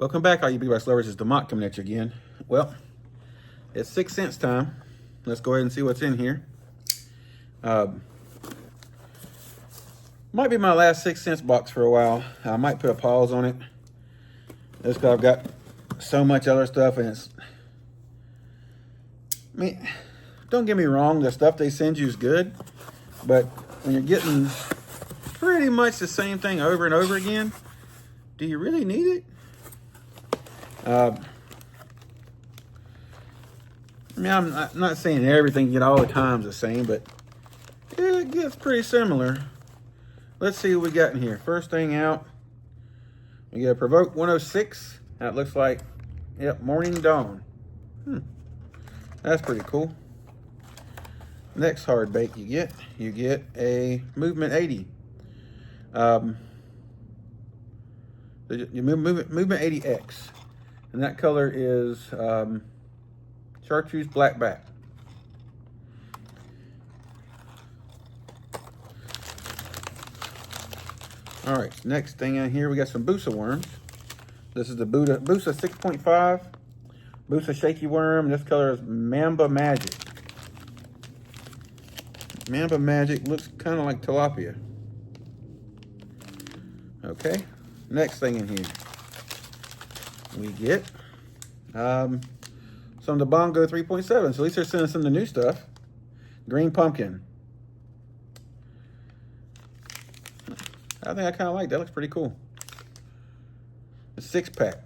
Welcome back, all you big box lovers. It's DeMont coming at you again. Well, it's 6 cents time. Let's go ahead and see what's in here. Might be my last 6 cents box for a while. I might put a pause on it. Just because I've got so much other stuff, and don't get me wrong, the stuff they send you is good, but when you're getting pretty much the same thing over and over again, do you really need it? I'm not saying everything you get all the time is the same, but it gets pretty similar. Let's see what we got in here. First thing out, we get a Provoke 106. That looks like, yep, Morning Dawn. That's pretty cool. Next hard bake you get a Movement 80. Movement 80X. And that color is Chartreuse Blackback. All right, next thing in here, we got some Busa worms. This is the Busa 6.5. Busa Shaky Worm. This color is Mamba Magic. Mamba Magic looks kind of like tilapia. Okay, next thing in here, we get some of the Bongo 3.7. So at least they're sending some of the new stuff. Green Pumpkin. I think I kind of like that. Looks pretty cool. A 6-pack.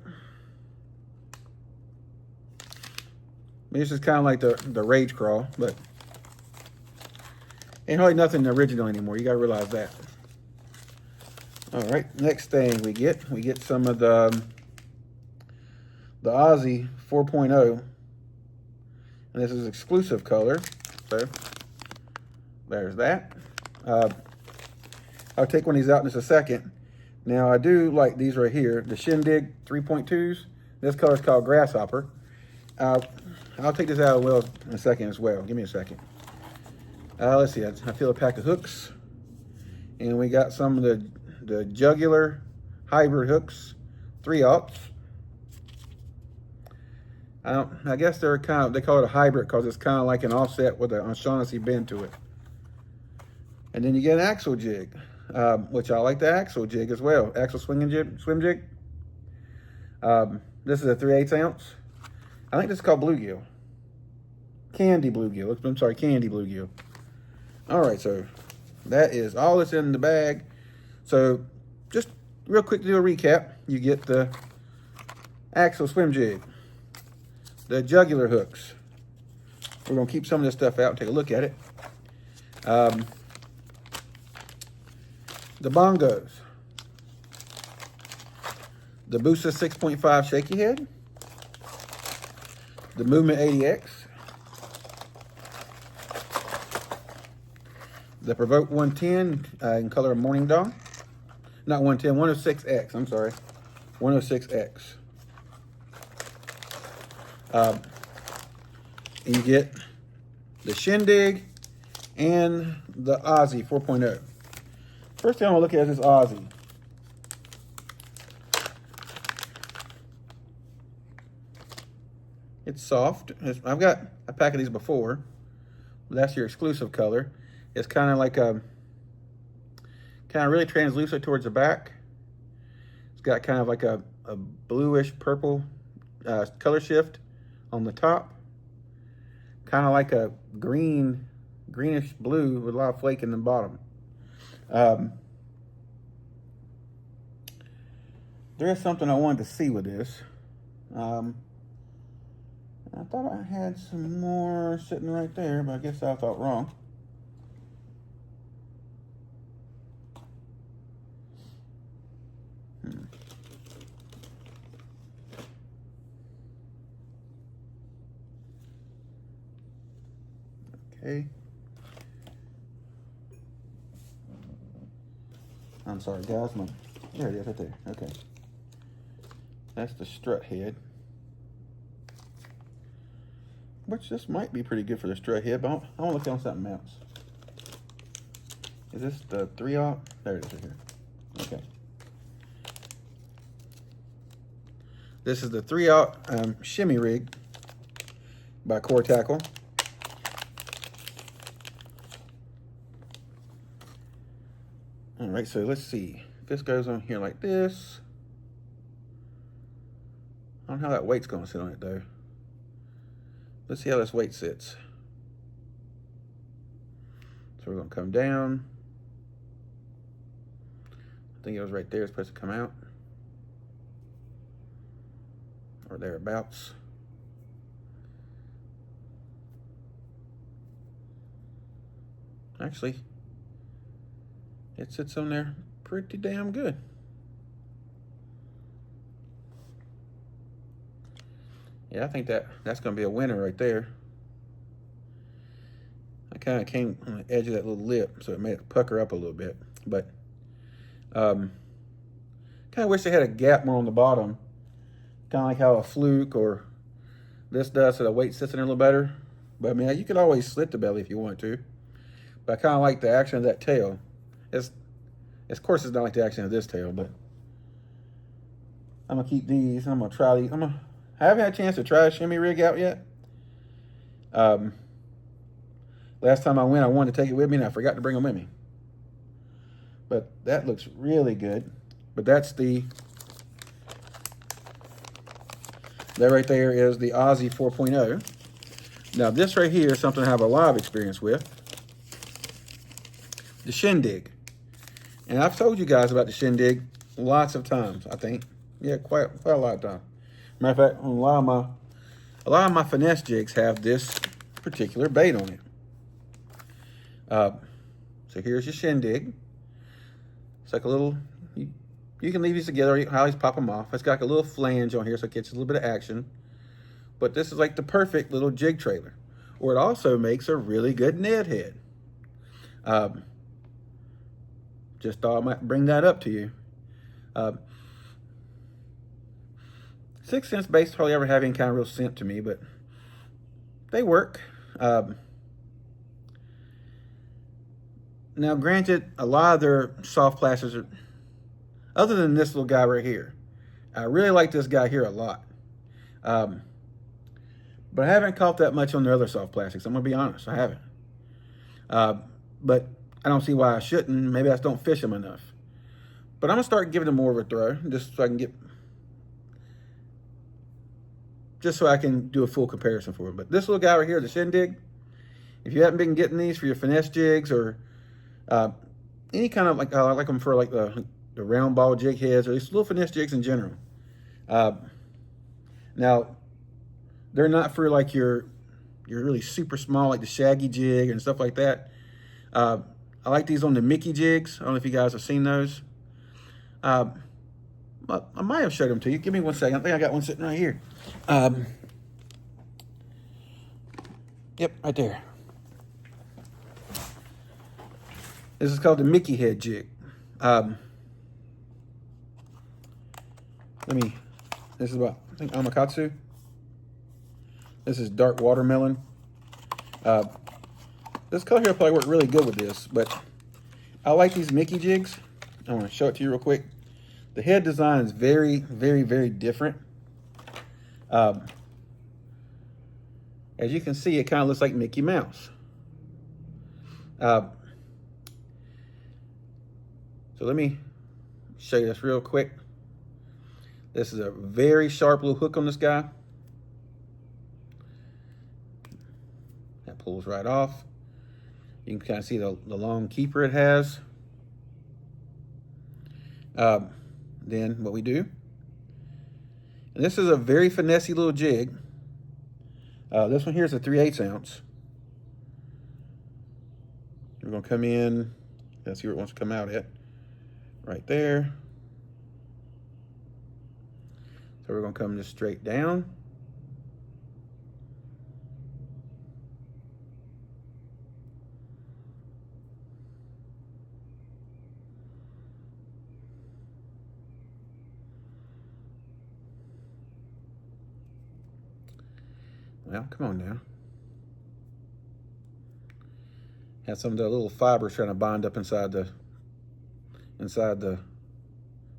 This is kind of like the Rage Crawl, but ain't hardly nothing original anymore. You gotta realize that. All right, next thing we get some of the Aussie 4.0, and this is exclusive color. So there's that. I'll take one of these out in just a second. Now I do like these right here, the Shindig 3.2s. This color is called Grasshopper. I'll take this out of the well in a second as well. Give me a second. Let's see, I feel a pack of hooks. And we got some of the Jugular hybrid hooks, 3/0. I guess they call it a hybrid because it's kind of like an offset with an O'Shaughnessy bend to it. And then you get an axle jig, which I like the axle jig as well. Axle swim jig. This is a 3/8 ounce. I think this is called bluegill. Candy bluegill. I'm sorry, candy bluegill. All right, so that is all that's in the bag. So just real quick to do a recap, you get the axle swim jig, the jugular hooks. We're gonna keep some of this stuff out and take a look at it. The bongos, the Busa 6.5 shaky head, the Movement 80X, the Provoke 110 in color Morning Dawn. Not 110, 106X, I'm sorry. 106X. And you get the Shindig and the Aussie 4.0. First thing I'm gonna look at is this Aussie. It's soft. I've got a pack of these before. But that's your exclusive color. It's kind of like really translucent towards the back. It's got kind of like a bluish purple color shift on the top. Kind of like a greenish blue with a lot of flake in the bottom. There is something I wanted to see with this. I thought I had some more sitting right there, but I guess I thought wrong. Okay. I'm sorry, guys. There it is, right there. Okay. That's the strut head. Which this might be pretty good for the strut head, but I want to look on something else. Is this the 3/0? There it is right here. Okay. This is the 3/0 shimmy rig by Core Tackle. All right, so let's see. If this goes on here like this. I don't know how that weight's gonna sit on it though. Let's see how this weight sits. So we're gonna come down. I think it was right there, it's supposed to come out. Or thereabouts. Actually, it sits on there pretty damn good. Yeah, I think that's gonna be a winner right there. I kind of came on the edge of that little lip, so it made it pucker up a little bit. But kind of wish they had a gap more on the bottom, kind of like how a Fluke or this does, so the weight sits in there a little better. But I mean, you could always slit the belly if you want to. But I kind of like the action of that tail. Of course, it's not like the action of this tail, but I'm gonna keep these. I'm gonna try these. I haven't had a chance to try a shimmy rig out yet. Last time I went, I wanted to take it with me, and I forgot to bring them with me. But that looks really good. But that right there is the Aussie 4.0. Now this right here is something I have a lot of experience with. The Shindig. And I've told you guys about the Shindig lots of times, I think. Yeah, quite a lot of times. Matter of fact, a lot of my finesse jigs have this particular bait on it. So here's your Shindig. It's like a little, you can leave these together, you can always pop them off. It's got like a little flange on here so it gets a little bit of action. But this is like the perfect little jig trailer. Or it also makes a really good Ned head. Just thought I might bring that up to you. 6 cents baits hardly ever have any kind of real scent to me, but they work. Now, granted, a lot of their soft plastics are, other than this little guy right here, I really like this guy here a lot. But I haven't caught that much on their other soft plastics. I'm gonna be honest, I haven't. But I don't see why I shouldn't. Maybe I just don't fish them enough. But I'm gonna start giving them more of a throw, just so I can do a full comparison for them. But this little guy right here, the Shindig, if you haven't been getting these for your finesse jigs or any kind of, I like them for like the round ball jig heads or these little finesse jigs in general. Now, they're not for like your really super small, like the shaggy jig and stuff like that. I like these on the Mickey jigs. I don't know if you guys have seen those. I might have showed them to you. Give me 1 second. I think I got one sitting right here. Yep, right there. This is called the Mickey head jig. This is about, I think, Amakatsu. This is dark watermelon. This color here will probably work really good with this, but I like these Mickey jigs. I want to show it to you real quick. The head design is very, very, very different. As you can see, it kind of looks like Mickey Mouse. So let me show you this real quick. This is a very sharp little hook on this guy. That pulls right off. You can kind of see the long keeper it has. Then what we do, and this is a very finessey little jig. This one here is a 3/8 ounce. We're gonna come in, let's see where it wants to come out at. Right there. So we're gonna come just straight down. Well, come on now. Have some of the little fibers trying to bind up inside the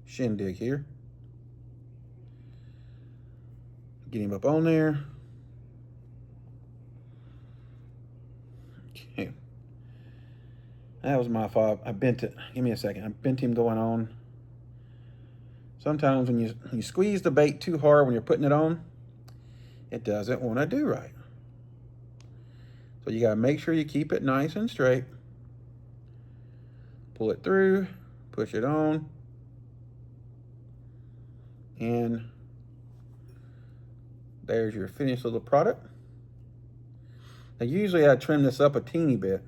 Shindig here. Get him up on there. Okay. That was my fault. I bent it. Give me a second. I bent him going on. Sometimes when you squeeze the bait too hard when you're putting it on, it doesn't want to do right. So you got to make sure you keep it nice and straight. Pull it through, push it on, and there's your finished little product. Now usually I trim this up a teeny bit.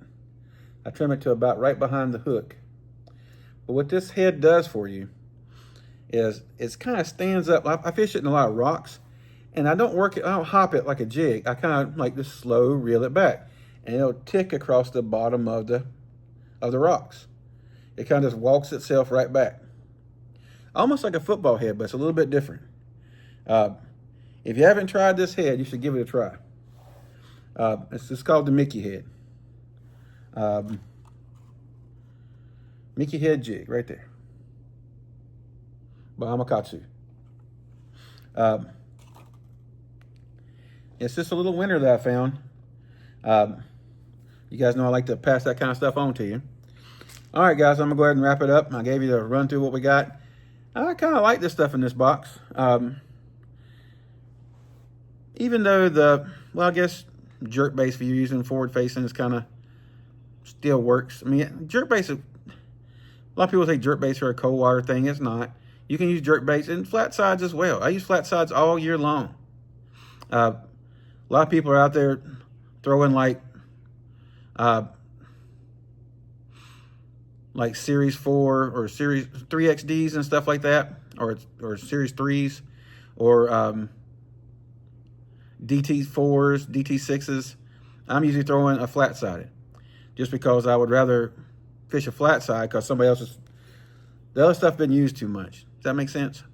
I trim it to about right behind the hook. But what this head does for you is it kind of stands up. I fish it in a lot of rocks, and I don't hop it like a jig. I kind of like just slow reel it back, and it'll tick across the bottom of the rocks. It kind of just walks itself right back. Almost like a football head, but it's a little bit different. If you haven't tried this head, you should give it a try. It's called the Mickey head. Mickey head jig right there. Bahama Katsu. It's just a little winner that I found. You guys know I like to pass that kind of stuff on to you. All right, guys, I'm going to go ahead and wrap it up. I gave you the run through what we got. I kind of like this stuff in this box. Even though I guess jerk base for you using forward facing is kind of still works. I mean, jerk base, a lot of people say jerk base are a cold water thing. It's not. You can use jerk baits and flat sides as well. I use flat sides all year long. A lot of people are out there throwing like Series 4 or Series 3XDs and stuff like that, or Series 3s, or DT4s, DT6s. I'm usually throwing a flat sided, just because I would rather fish a flat side because the other stuff been used too much. Does that make sense?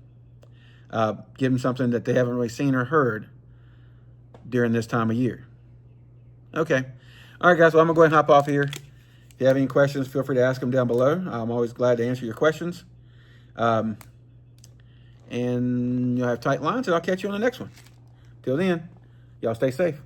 Give them something that they haven't really seen or heard during this time of year. Okay. All right, guys. Well, I'm going to go ahead and hop off here. If you have any questions, feel free to ask them down below. I'm always glad to answer your questions. And you'll have tight lines, and I'll catch you on the next one. Till then, y'all stay safe.